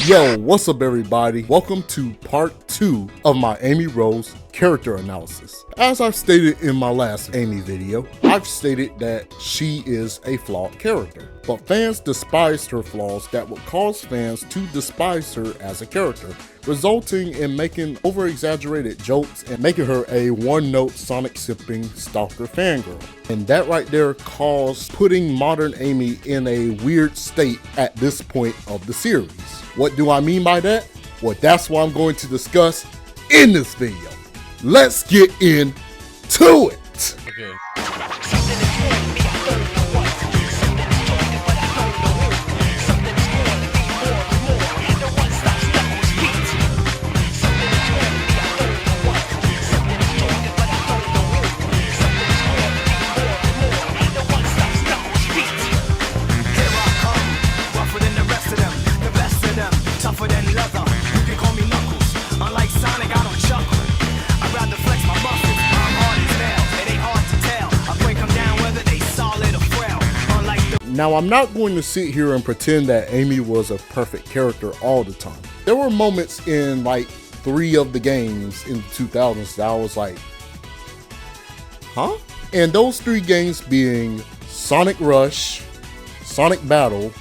Yo, what's up everybody? Welcome to part 2 of my Amy Rose character analysis. As I've stated in my last Amy video, I've stated that she is a flawed character, but fans despised her flaws that would cause fans to despise her as a character, resulting in making over-exaggerated jokes and making her a one-note Sonic sipping stalker fangirl. And that right there caused putting modern Amy in a weird state at this point of the series. What do I mean by that? Well, that's what I'm going to discuss in this video. Let's get into it. Okay. Now, I'm not going to sit here and pretend that Amy was a perfect character all the time. There were moments in like 3 of the games in the 2000s that I was like, huh? And those 3 games being Sonic Rush, Sonic Battle,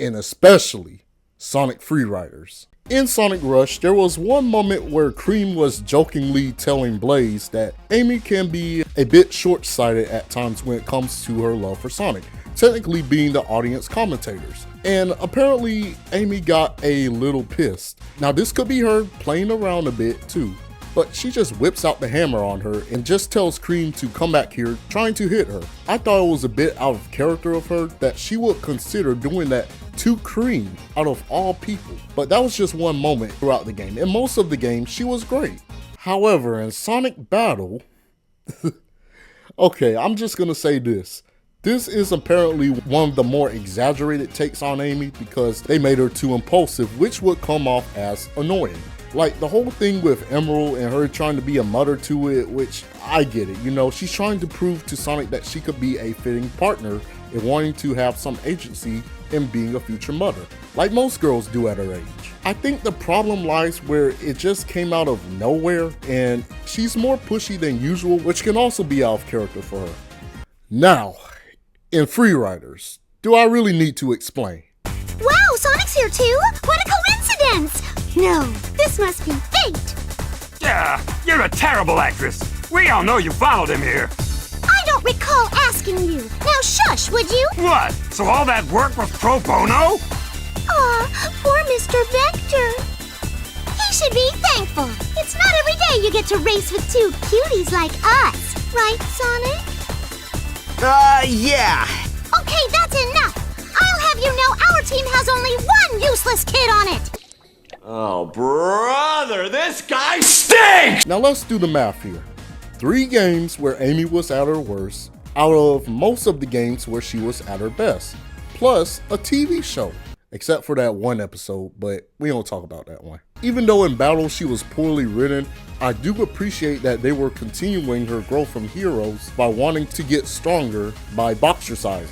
and especially Sonic Freeriders. In Sonic Rush, there was one moment where Cream was jokingly telling Blaze that Amy can be a bit short-sighted at times when it comes to her love for Sonic, technically being the audience commentators. And apparently Amy got a little pissed. Now this could be her playing around a bit too, but she just whips out the hammer on her and just tells Cream to come back here trying to hit her. I thought it was a bit out of character of her that she would consider doing that to Cream out of all people. But that was just one moment throughout the game. In most of the game, she was great. However, in Sonic Battle, okay, I'm just gonna say this. This is apparently one of the more exaggerated takes on Amy because they made her too impulsive, which would come off as annoying. Like the whole thing with Emerald and her trying to be a mother to it, which I get it, you know, she's trying to prove to Sonic that she could be a fitting partner and wanting to have some agency in being a future mother, like most girls do at her age. I think the problem lies where it just came out of nowhere and she's more pushy than usual, which can also be out of character for her. Now, in Freeriders, do I really need to explain? Wow, Sonic's here too? What a coincidence! No, this must be fate. Yeah, you're a terrible actress. We all know you followed him here. I don't recall asking you. Now shush, would you? What? So all that work was pro bono? Aw, poor Mr. Vector. He should be thankful. It's not every day you get to race with 2 cuties like us. Right, Sonic? Yeah. Okay, that's enough. I'll have you know our team has only 1 useless kid on it. Oh, brother, this guy stinks! Now let's do the math here. 3 games where Amy was at her worst, out of most of the games where she was at her best, plus a TV show, except for that one episode, but we don't talk about that one. Even though in Battle she was poorly written, I do appreciate that they were continuing her growth from Heroes by wanting to get stronger by boxercising.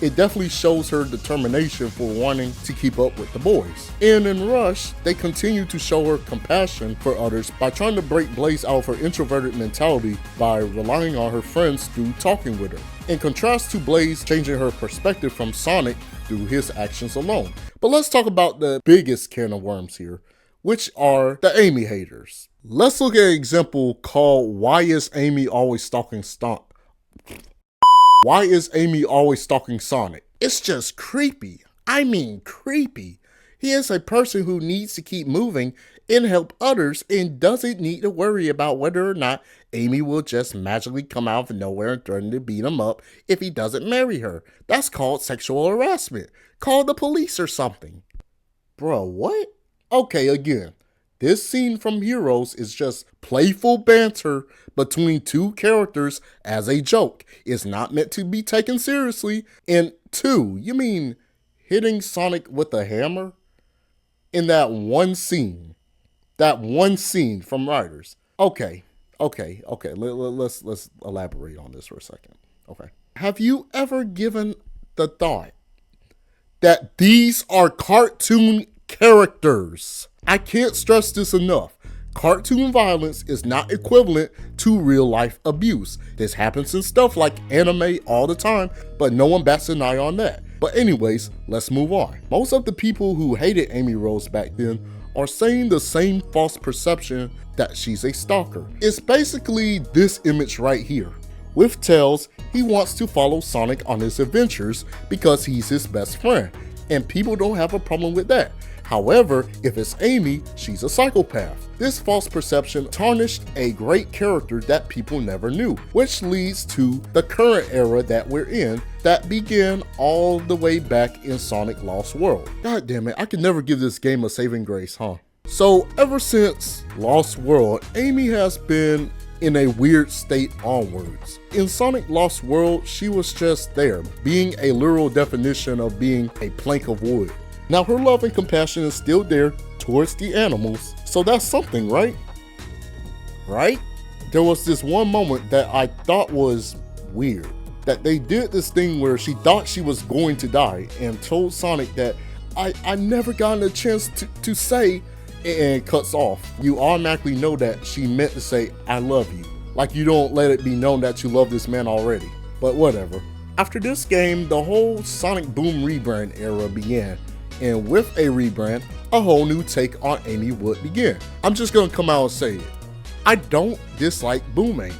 It definitely shows her determination for wanting to keep up with the boys. And in Rush, they continue to show her compassion for others by trying to break Blaze out of her introverted mentality by relying on her friends through talking with her. In contrast to Blaze changing her perspective from Sonic through his actions alone. But let's talk about the biggest can of worms here, which are the Amy haters. Let's look at an example called Why is Amy always stalking Why is Amy always stalking Sonic? It's just creepy. I mean creepy. He is a person who needs to keep moving and help others and doesn't need to worry about whether or not Amy will just magically come out of nowhere and threaten to beat him up if he doesn't marry her. That's called sexual harassment. Call the police or something. Bro, what? Okay, again. This scene from Heroes is just playful banter between 2 characters as a joke. It's not meant to be taken seriously. And 2, you mean hitting Sonic with a hammer? In that one scene from Riders. Okay. Let's elaborate on this for a second. Okay. Have you ever given the thought that these are cartoon characters. I can't stress this enough. Cartoon violence is not equivalent to real life abuse. This happens in stuff like anime all the time, but no one bats an eye on that. But anyways, let's move on. Most of the people who hated Amy Rose back then are saying the same false perception that she's a stalker. It's basically this image right here. With Tails, he wants to follow Sonic on his adventures because he's his best friend, and people don't have a problem with that. However, if it's Amy, she's a psychopath. This false perception tarnished a great character that people never knew, which leads to the current era that we're in that began all the way back in Sonic Lost World. God damn it, I can never give this game a saving grace, huh? So ever since Lost World, Amy has been in a weird state onwards. In Sonic Lost World, she was just there, being a literal definition of being a plank of wood. Now her love and compassion is still there towards the animals, so that's something, right? Right? There was this one moment that I thought was weird, that they did this thing where she thought she was going to die and told Sonic that I never gotten a chance to say, and cuts off. You automatically know that she meant to say, I love you. Like you don't let it be known that you love this man already. But whatever. After this game, the whole Sonic Boom rebrand era began. And with a rebrand, a whole new take on Amy would begin. I'm just gonna come out and say it. I don't dislike Boom Amy.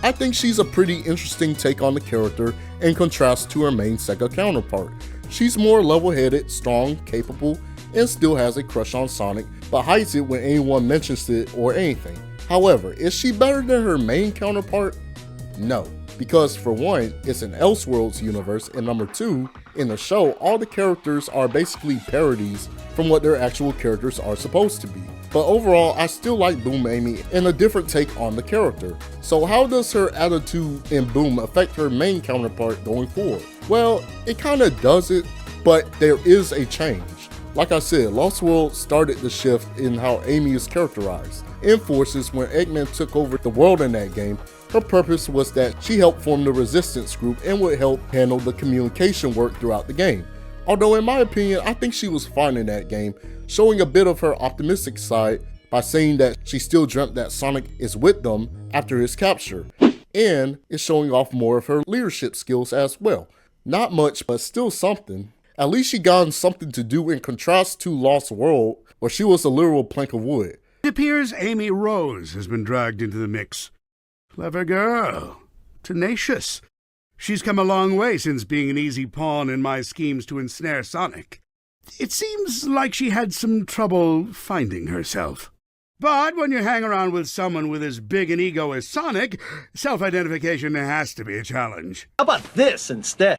I think she's a pretty interesting take on the character in contrast to her main Sega counterpart. She's more level-headed, strong, capable, and still has a crush on Sonic, but hides it when anyone mentions it or anything. However, is she better than her main counterpart? No, because for one, it's an Elseworlds universe, and number two, in the show, all the characters are basically parodies from what their actual characters are supposed to be. But overall, I still like Boom Amy and a different take on the character. So how does her attitude in Boom affect her main counterpart going forward? Well, it kinda does it, but there is a change. Like I said, Lost World started the shift in how Amy is characterized. In Forces, when Eggman took over the world in that game, her purpose was that she helped form the resistance group and would help handle the communication work throughout the game. Although in my opinion, I think she was fine in that game, showing a bit of her optimistic side by saying that she still dreamt that Sonic is with them after his capture, and is showing off more of her leadership skills as well. Not much, but still something. At least she gotten something to do in contrast to Lost World, where she was a literal plank of wood. It appears Amy Rose has been dragged into the mix. Clever girl. Tenacious. She's come a long way since being an easy pawn in my schemes to ensnare Sonic. It seems like she had some trouble finding herself. But when you hang around with someone with as big an ego as Sonic, self-identification has to be a challenge. How about this instead?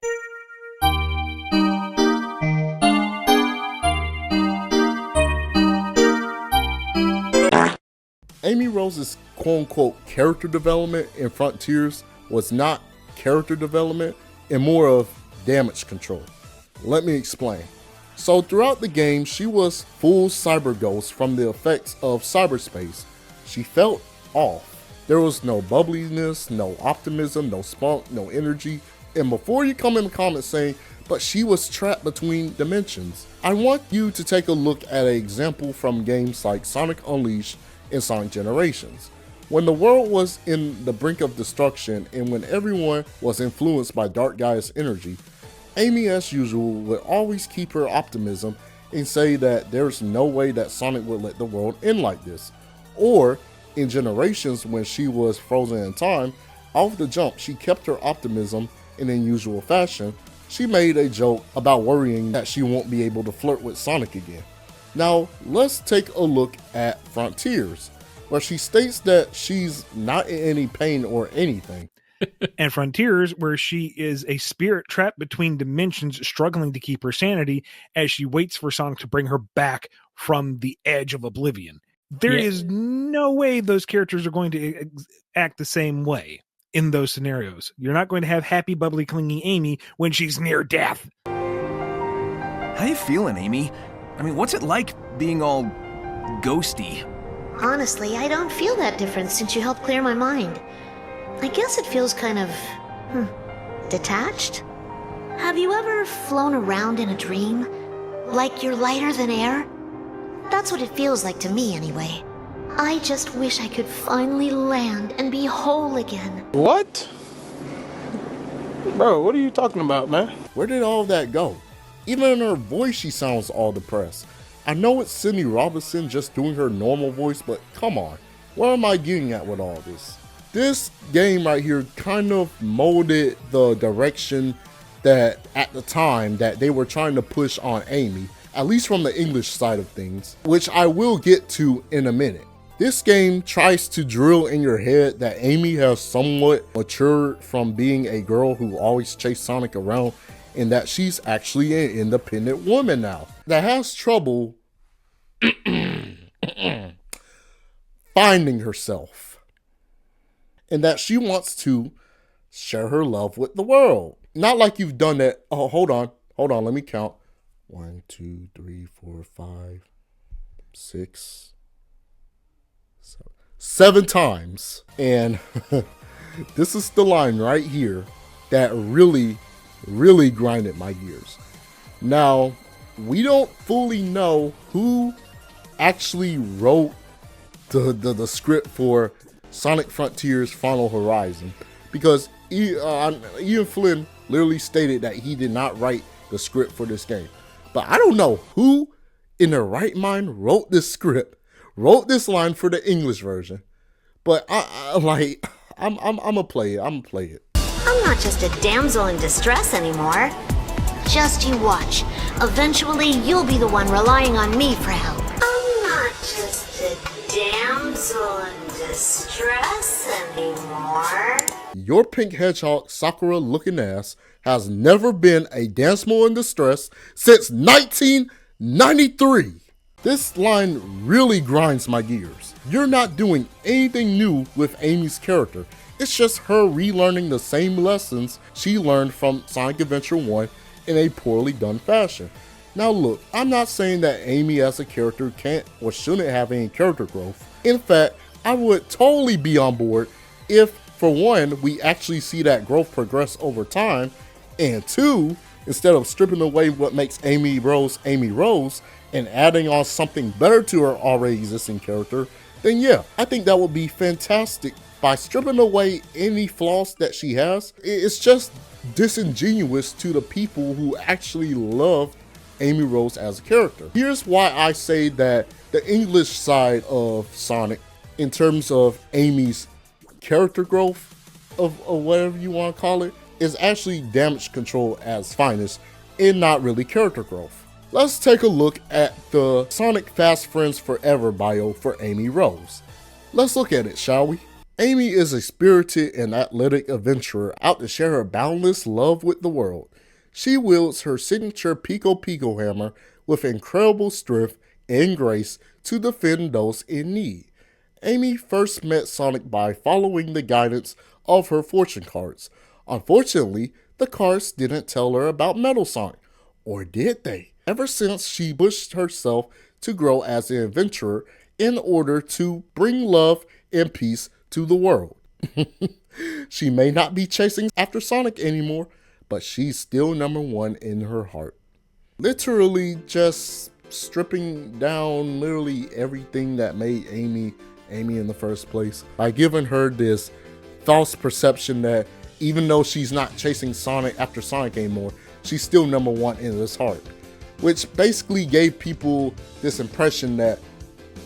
Amy Rose's quote-unquote character development in Frontiers was not character development and more of damage control. Let me explain. So throughout the game, she was full cyber ghost from the effects of cyberspace. She felt off. There was no bubbliness, no optimism, no spunk, no energy. And before you come in the comments saying, but she was trapped between dimensions, I want you to take a look at an example from games like Sonic Unleashed and Sonic Generations. When the world was in the brink of destruction and when everyone was influenced by Dark Gaia's energy, Amy as usual would always keep her optimism and say that there's no way that Sonic would let the world end like this. Or in Generations, when she was frozen in time, off the jump she kept her optimism, and in usual fashion, she made a joke about worrying that she won't be able to flirt with Sonic again. Now, let's take a look at Frontiers, where she states that she's not in any pain or anything. And Frontiers, where she is a spirit trapped between dimensions, struggling to keep her sanity as she waits for Sonic to bring her back from the edge of oblivion. There is no way those characters are going to act the same way in those scenarios. You're not going to have happy, bubbly, clinging Amy when she's near death. How you feeling, Amy? I mean, what's it like being all ghosty? Honestly, I don't feel that different since you helped clear my mind. I guess it feels kind of, detached? Have you ever flown around in a dream? Like you're lighter than air? That's what it feels like to me, anyway. I just wish I could finally land and be whole again. What? Bro, what are you talking about, man? Where did all that go? Even in her voice, she sounds all depressed. I know it's Cindy Robinson just doing her normal voice, but come on. Where am I getting at with all this? This game right here kind of molded the direction that at the time that they were trying to push on Amy, at least from the English side of things, which I will get to in a minute. This game tries to drill in your head that Amy has somewhat matured from being a girl who always chased Sonic around, and that she's actually an independent woman now that has trouble finding herself, and that she wants to share her love with the world. Not like you've done that. Oh, hold on, let me count. 1, 2, 3, 4, 5, 6, 7 times. And this is the line right here that really grinded my gears. Now, we don't fully know who actually wrote the script for Sonic Frontiers Final Horizon, because Ian Flynn literally stated that he did not write the script for this game. But I don't know who in their right mind wrote this script, wrote this line for the English version. But I'm gonna play it. I'm not just a damsel in distress anymore. Just you watch. Eventually, you'll be the one relying on me for help. I'm not just a damsel in distress anymore. Your pink hedgehog Sakura looking ass has never been a damsel in distress since 1993. This line really grinds my gears. You're not doing anything new with Amy's character. It's just her relearning the same lessons she learned from Sonic Adventure 1 in a poorly done fashion. Now look, I'm not saying that Amy as a character can't or shouldn't have any character growth. In fact, I would totally be on board if, for one, we actually see that growth progress over time, and two, instead of stripping away what makes Amy Rose and adding on something better to her already existing character, then yeah, I think that would be fantastic. By stripping away any flaws that she has, it's just disingenuous to the people who actually love Amy Rose as a character. Here's why I say that the English side of Sonic, in terms of Amy's character growth, of whatever you want to call it, is actually damage control as finest and not really character growth. Let's take a look at the Sonic Fast Friends Forever bio for Amy Rose. Let's look at it, shall we? Amy is a spirited and athletic adventurer out to share her boundless love with the world. She wields her signature Pico Pico hammer with incredible strength and grace to defend those in need. Amy first met Sonic by following the guidance of her fortune cards. Unfortunately, the cards didn't tell her about Metal Sonic, or did they? Ever since she pushed herself to grow as an adventurer in order to bring love and peace to the world. She may not be chasing after Sonic anymore, but she's still #1 in her heart. Literally just stripping down literally everything that made Amy in the first place, by giving her this false perception that even though she's not chasing Sonic after Sonic anymore, she's still #1 in his heart. Which basically gave people this impression that,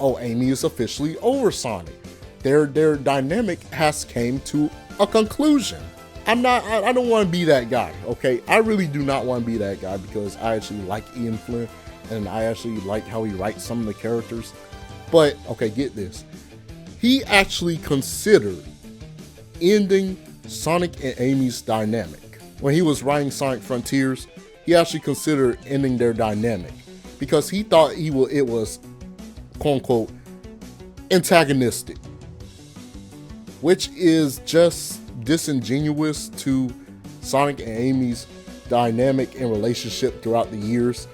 oh, Amy is officially over Sonic. Their dynamic has came to a conclusion. I don't want to be that guy, okay? I really do not want to be that guy, because I actually like Ian Flynn and I actually like how he writes some of the characters. But, okay, get this. He actually considered ending Sonic and Amy's dynamic. When he was writing Sonic Frontiers, he actually considered ending their dynamic because he thought it was quote unquote antagonistic, which is just disingenuous to Sonic and Amy's dynamic and relationship throughout the years.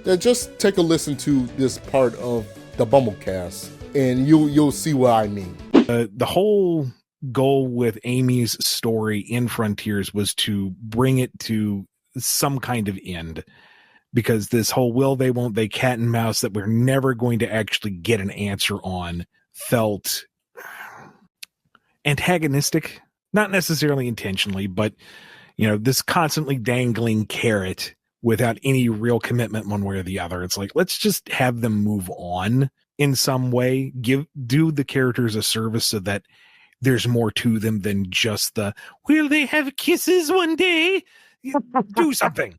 Then just take a listen to this part of the Bumblecast and you'll see what I mean. The whole goal with Amy's story in Frontiers was to bring it to some kind of end. because this whole will they, won't they, cat and mouse that we're never going to actually get an answer on felt antagonistic, not necessarily intentionally, but this constantly dangling carrot without any real commitment one way or the other. It's like, let's just have them move on in some way, do the characters a service so that there's more to them than just the, will they have kisses one day? Do something.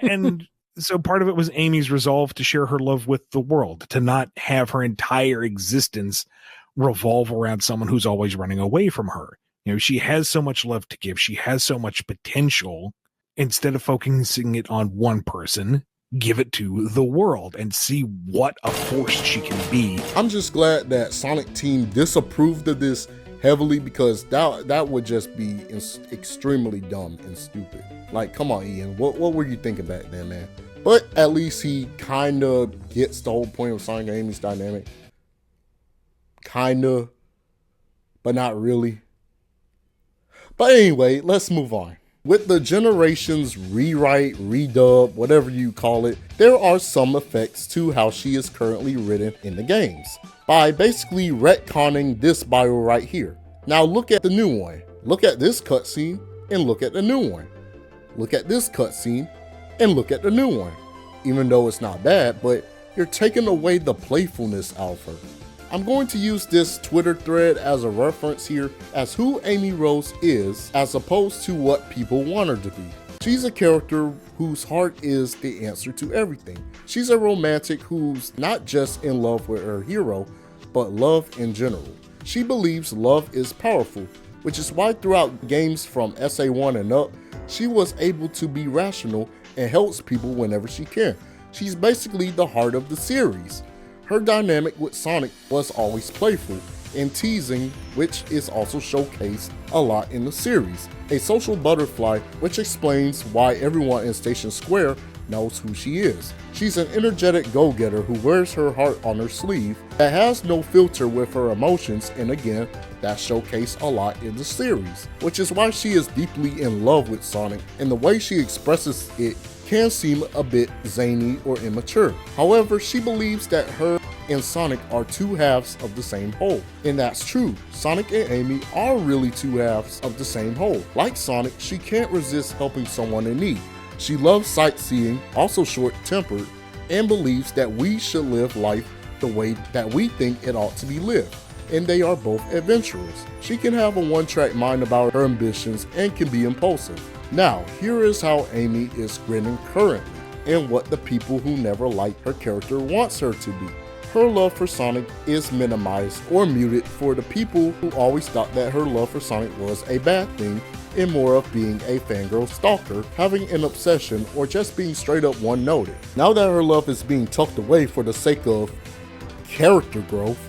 And so part of it was Amy's resolve to share her love with the world, to not have her entire existence revolve around someone who's always running away from her. She has so much love to give. She has so much potential. Instead of focusing it on one person, give it to the world and see what a force she can be. I'm just glad that Sonic Team disapproved of this heavily, because that would just be extremely dumb and stupid. Like, come on, Ian, what were you thinking back then, man? But at least he kind of gets the whole point of Sonic and Amy's dynamic. Kind of, but not really. But anyway, let's move on. With the Generations rewrite, redub, whatever you call it, there are some effects to how she is currently written in the games, by basically retconning this bio right here. Now look at the new one. Look at this cutscene and look at the new one. Look at this cutscene and look at the new one. Even though it's not bad, but you're taking away the playfulness out of her. I'm going to use this Twitter thread as a reference here as who Amy Rose is, as opposed to what people want her to be. She's a character whose heart is the answer to everything. She's a romantic who's not just in love with her hero, but love in general. She believes love is powerful, which is why throughout games from SA1 and up, she was able to be rational and helps people whenever she can. She's basically the heart of the series. Her dynamic with Sonic was always playful and teasing, which is also showcased a lot in the series. A social butterfly, which explains why everyone in Station Square knows who she is. She's an energetic go-getter who wears her heart on her sleeve, that has no filter with her emotions, and again, that's showcased a lot in the series, which is why she is deeply in love with Sonic, and the way she expresses it can seem a bit zany or immature. However, she believes that her and Sonic are two halves of the same whole. And that's true. Sonic and Amy are really two halves of the same whole. Like Sonic, she can't resist helping someone in need. She loves sightseeing, also short-tempered, and believes that we should live life the way that we think it ought to be lived. And they are both adventurers. She can have a one-track mind about her ambitions and can be impulsive. Now, here is how Amy is grinning currently, and what the people who never liked her character wants her to be. Her love for Sonic is minimized or muted for the people who always thought that her love for Sonic was a bad thing, and more of being a fangirl stalker, having an obsession, or just being straight up one-noted. Now that her love is being tucked away for the sake of character growth,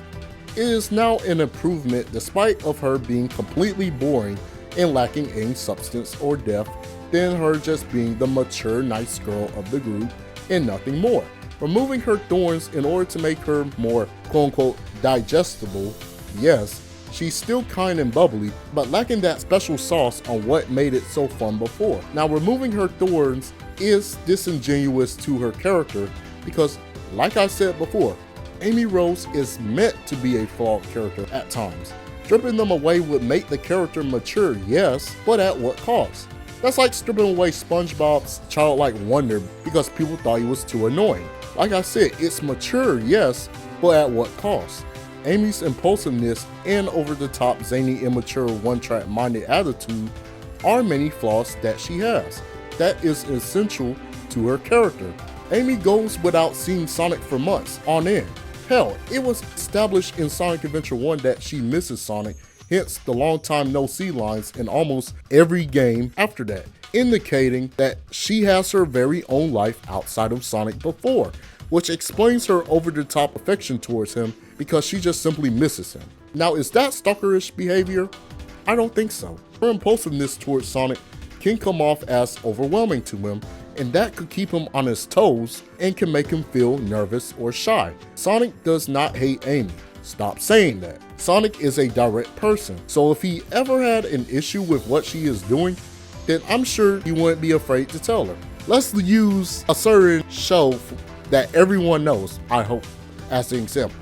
it is now an improvement despite of her being completely boring and lacking any substance or depth than her just being the mature nice girl of the group and nothing more. Removing her thorns in order to make her more quote-unquote digestible, yes, she's still kind and bubbly, but lacking that special sauce on what made it so fun before. Now removing her thorns is disingenuous to her character because, like I said before, Amy Rose is meant to be a flawed character at times. Stripping them away would make the character mature, yes, but at what cost? That's like stripping away SpongeBob's childlike wonder because people thought he was too annoying. Like I said, it's mature, yes, but at what cost? Amy's impulsiveness and over-the-top, zany, immature, one-track minded attitude are many flaws that she has. That is essential to her character. Amy goes without seeing Sonic for months on end. Hell, it was established in Sonic Adventure 1 that she misses Sonic, hence the long time no see lines in almost every game after that, indicating that she has her very own life outside of Sonic before, which explains her over-the-top affection towards him because she just simply misses him. Now, is that stalkerish behavior? I don't think so. Her impulsiveness towards Sonic can come off as overwhelming to him, and that could keep him on his toes and can make him feel nervous or shy. Sonic does not hate Amy. Stop saying that. Sonic is a direct person, so if he ever had an issue with what she is doing, then I'm sure he wouldn't be afraid to tell her. Let's use a certain show that everyone knows, I hope, as an example.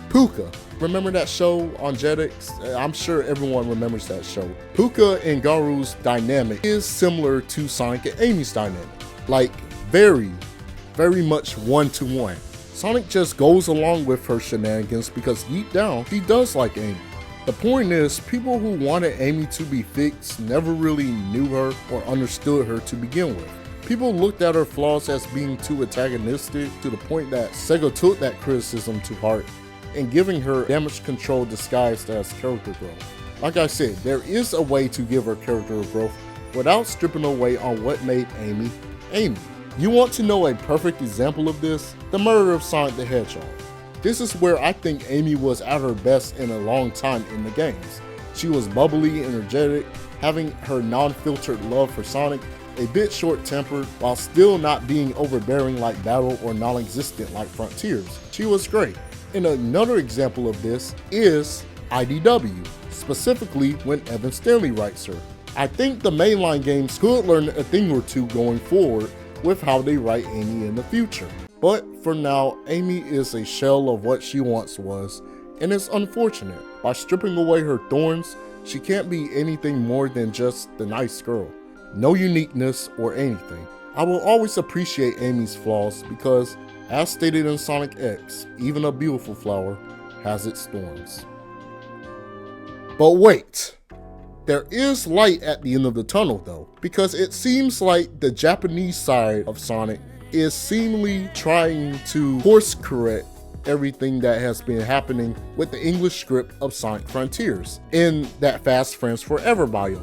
Pucca. Remember that show on Jetix? I'm sure everyone remembers that show. Pucca and Garu's dynamic is similar to Sonic and Amy's dynamic. Like, very much one-to-one. Sonic just goes along with her shenanigans because deep down, he does like Amy. The point is, people who wanted Amy to be fixed never really knew her or understood her to begin with. People looked at her flaws as being too antagonistic to the point that Sega took that criticism to heart and giving her damage control disguised as character growth. Like I said, there is a way to give her character growth without stripping away on what made Amy, Amy. You want to know a perfect example of this? The murder of Sonic the Hedgehog. This is where I think Amy was at her best in a long time in the games. She was bubbly, energetic, having her non-filtered love for Sonic, a bit short-tempered, while still not being overbearing like Battle or non-existent like Frontiers. She was great. And another example of this is IDW, specifically when Evan Stanley writes her. I think the mainline games could learn a thing or two going forward with how they write Amy in the future. But for now, Amy is a shell of what she once was, and it's unfortunate. By stripping away her thorns, she can't be anything more than just the nice girl. No uniqueness or anything. I will always appreciate Amy's flaws because, as stated in Sonic X, even a beautiful flower has its thorns. But wait, there is light at the end of the tunnel though, because it seems like the Japanese side of Sonic is seemingly trying to course correct everything that has been happening with the English script of Sonic Frontiers in that Fast Friends Forever bio.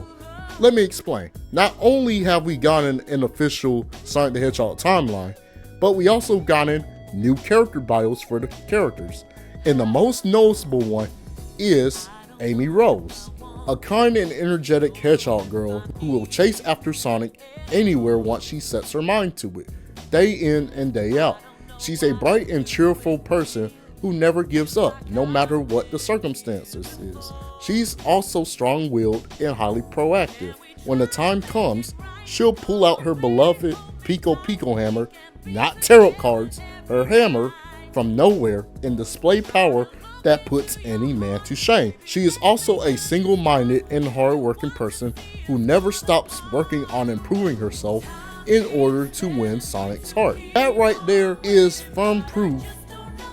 Let me explain. Not only have we gotten an official Sonic the Hedgehog timeline, but we also gotten new character bios for the characters. And the most noticeable one is Amy Rose, a kind and energetic hedgehog girl who will chase after Sonic anywhere once she sets her mind to it, day in and day out. She's a bright and cheerful person who never gives up, no matter what the circumstances is. She's also strong-willed and highly proactive. When the time comes, she'll pull out her beloved Pico Pico hammer, not tarot cards, her hammer, from nowhere and display power that puts any man to shame. She is also a single-minded and hard-working person who never stops working on improving herself in order to win Sonic's heart. That right there is firm proof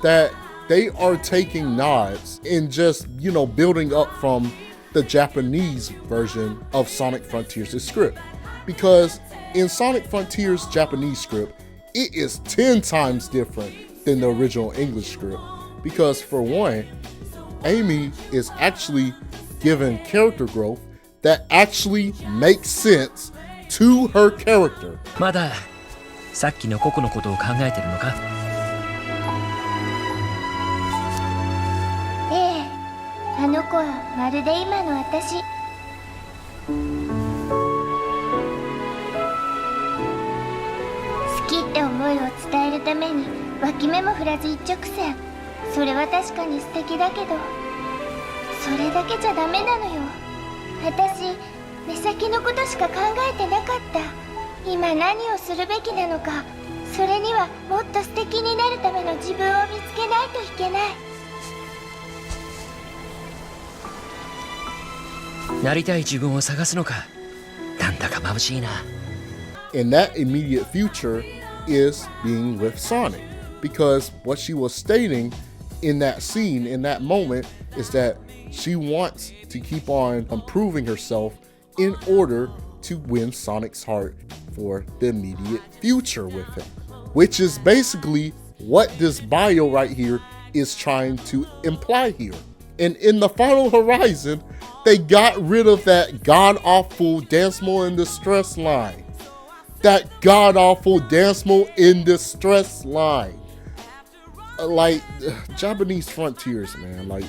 that they are taking nods and just, building up from the Japanese version of Sonic Frontiers' script. Because in Sonic Frontiers' Japanese script, it is 10 times different than the original English script. Because for one, Amy is actually given character growth that actually makes sense to her character. まださっきのココのことを考えてるのか？ええ、あの子はまるで今の私。好きって思いを伝えるために脇目も振らず一直線。それは確かに素敵だけど、それだけじゃダメなのよ。私、目先のことしか考えてなかった。今何をするべきなのか、それにはもっと素敵になるための自分を見つけないといけない。なりたい自分を探すのか。なんだか眩しいな。And that immediate future is being with Sonic, because what she was stating in that scene, in that moment, is that she wants to keep on improving herself in order to win Sonic's heart for the immediate future with him, which is basically what this bio right here is trying to imply here. And in the Final Horizon, they got rid of that god-awful Damsel in Distress line. That god-awful Damsel in Distress line. Like, Japanese Frontiers, man, like,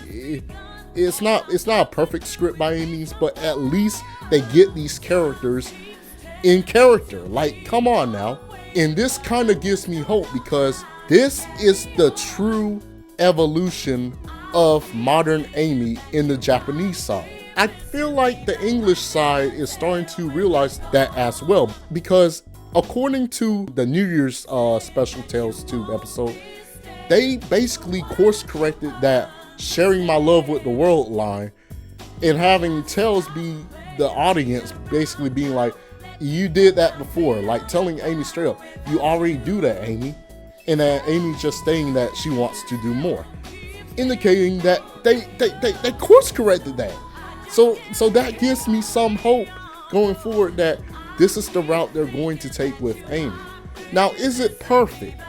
it's not a perfect script by any means, but at least they get these characters in character. Like, come on now. And this kind of gives me hope, because this is the true evolution of modern Amy in the Japanese side. I feel like the English side is starting to realize that as well, because according to the New Year's special Tales 2 episode, they basically course corrected that sharing my love with the world line and having Tails be the audience basically being like, you did that before, like telling Amy straight up, you already do that, Amy. And then Amy just saying that she wants to do more, indicating that they course corrected that. So that gives me some hope going forward that this is the route they're going to take with Amy. Now, is it perfect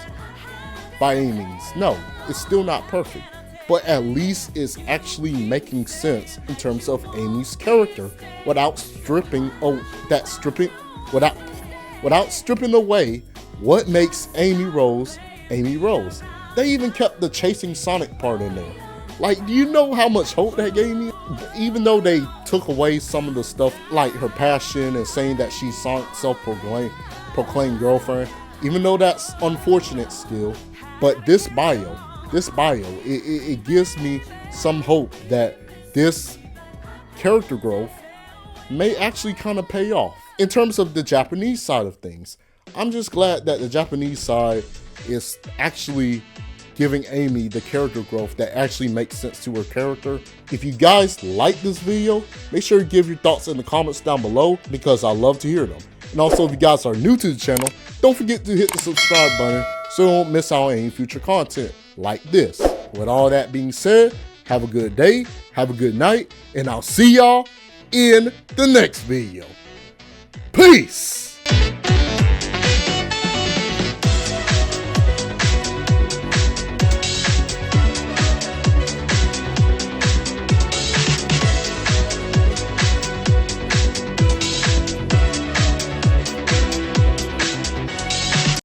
by any means? No, it's still not perfect, but at least it's actually making sense in terms of Amy's character without stripping away what makes Amy Rose, Amy Rose. They even kept the chasing Sonic part in there. Like, do you know how much hope that gave me? Even though they took away some of the stuff, like her passion and saying that she's Sonic's self-proclaimed girlfriend, even though that's unfortunate still, but this bio, it gives me some hope that this character growth may actually kind of pay off. In terms of the Japanese side of things, I'm just glad that the Japanese side is actually giving Amy the character growth that actually makes sense to her character. If you guys like this video, make sure to give your thoughts in the comments down below, because I love to hear them. And also, if you guys are new to the channel, don't forget to hit the subscribe button so you don't miss out on any future content like this. With all that being said, have a good day, have a good night, and I'll see y'all in the next video. Peace!